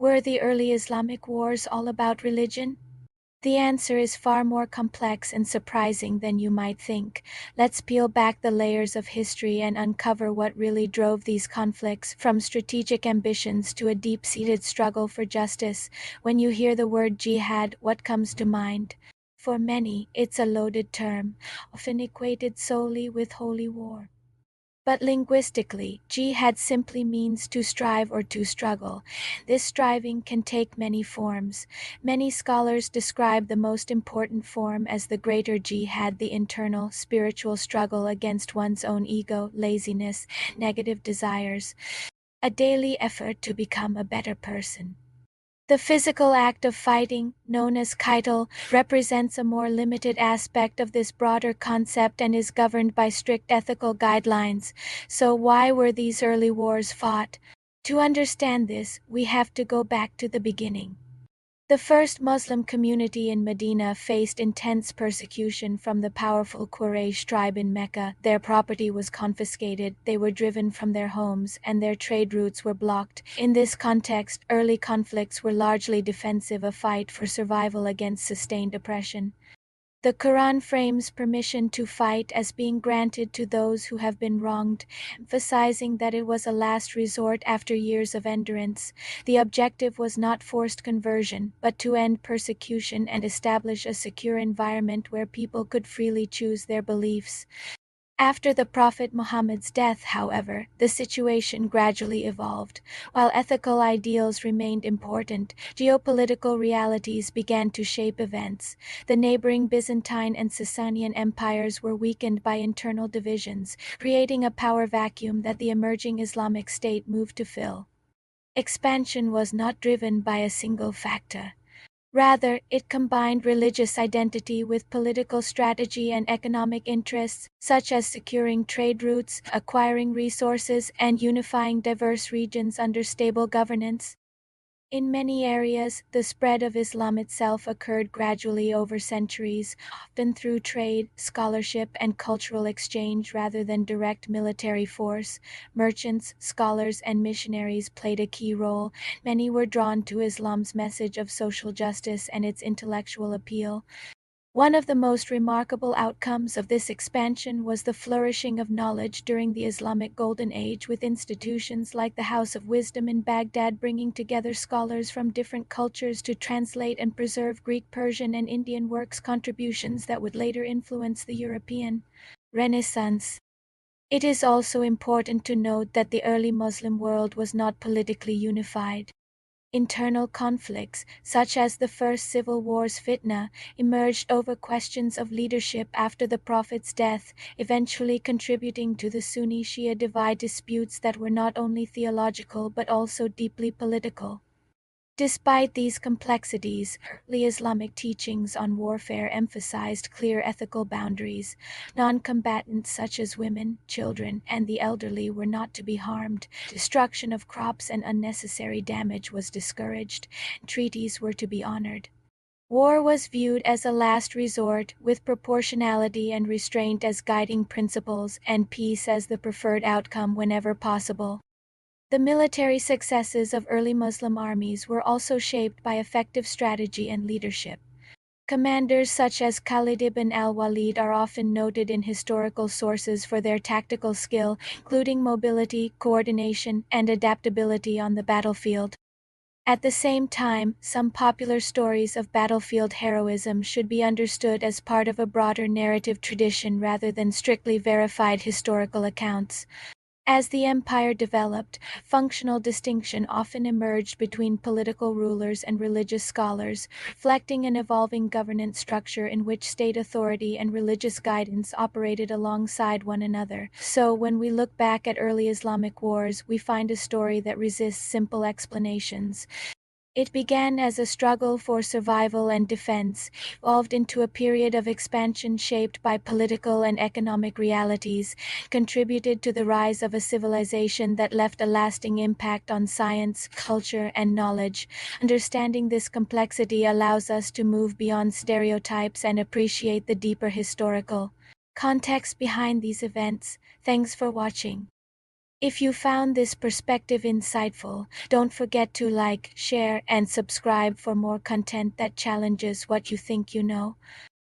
Were the early Islamic wars all about religion? The answer is far more complex and surprising than you might think. Let's peel back the layers of history and uncover what really drove these conflicts, from strategic ambitions to a deep-seated struggle for justice. When you hear the word jihad, what comes to mind? For many, it's a loaded term, often equated solely with holy war. But linguistically, jihad simply means to strive or to struggle. This striving can take many forms. Many scholars describe the most important form as the greater jihad, the internal, spiritual struggle against one's own ego, laziness, negative desires, a daily effort to become a better person. The physical act of fighting, known as qitl, represents a more limited aspect of this broader concept and is governed by strict ethical guidelines. So why were these early wars fought? To understand this, we have to go back to the beginning. The first Muslim community in Medina faced intense persecution from the powerful Quraysh tribe in Mecca. Their property was confiscated, they were driven from their homes, and their trade routes were blocked. In this context, early conflicts were largely defensive, a fight for survival against sustained oppression. The Quran frames permission to fight as being granted to those who have been wronged, emphasizing that it was a last resort after years of endurance. The objective was not forced conversion, but to end persecution and establish a secure environment where people could freely choose their beliefs. After the Prophet Muhammad's death, however, the situation gradually evolved. While ethical ideals remained important, geopolitical realities began to shape events. The neighboring Byzantine and Sasanian empires were weakened by internal divisions, creating a power vacuum that the emerging Islamic State moved to fill. Expansion was not driven by a single factor. Rather, it combined religious identity with political strategy and economic interests, such as securing trade routes, acquiring resources, and unifying diverse regions under stable governance. In many areas, the spread of Islam itself occurred gradually over centuries, often through trade, scholarship, and cultural exchange rather than direct military force. Merchants, scholars, and missionaries played a key role. Many were drawn to Islam's message of social justice and its intellectual appeal. One of the most remarkable outcomes of this expansion was the flourishing of knowledge during the Islamic Golden Age, with institutions like the House of Wisdom in Baghdad bringing together scholars from different cultures to translate and preserve Greek, Persian, and Indian works, contributions that would later influence the European Renaissance. It is also important to note that the early Muslim world was not politically unified. Internal conflicts, such as the first civil war's fitna, emerged over questions of leadership after the Prophet's death, eventually contributing to the Sunni-Shia divide, disputes that were not only theological but also deeply political. Despite these complexities, early Islamic teachings on warfare emphasized clear ethical boundaries. Non-combatants such as women, children, and the elderly were not to be harmed. Destruction of crops and unnecessary damage was discouraged. Treaties were to be honored. War was viewed as a last resort, with proportionality and restraint as guiding principles, and peace as the preferred outcome whenever possible. The military successes of early Muslim armies were also shaped by effective strategy and leadership. Commanders such as Khalid ibn al-Walid are often noted in historical sources for their tactical skill, including mobility, coordination, and adaptability on the battlefield. At the same time, some popular stories of battlefield heroism should be understood as part of a broader narrative tradition rather than strictly verified historical accounts. As the empire developed, functional distinction often emerged between political rulers and religious scholars, reflecting an evolving governance structure in which state authority and religious guidance operated alongside one another. So, when we look back at early Islamic wars, we find a story that resists simple explanations. It began as a struggle for survival and defense, evolved into a period of expansion shaped by political and economic realities, contributed to the rise of a civilization that left a lasting impact on science, culture, and knowledge. Understanding this complexity allows us to move beyond stereotypes and appreciate the deeper historical context behind these events. Thanks for watching. If you found this perspective insightful, don't forget to like, share, and subscribe for more content that challenges what you think you know.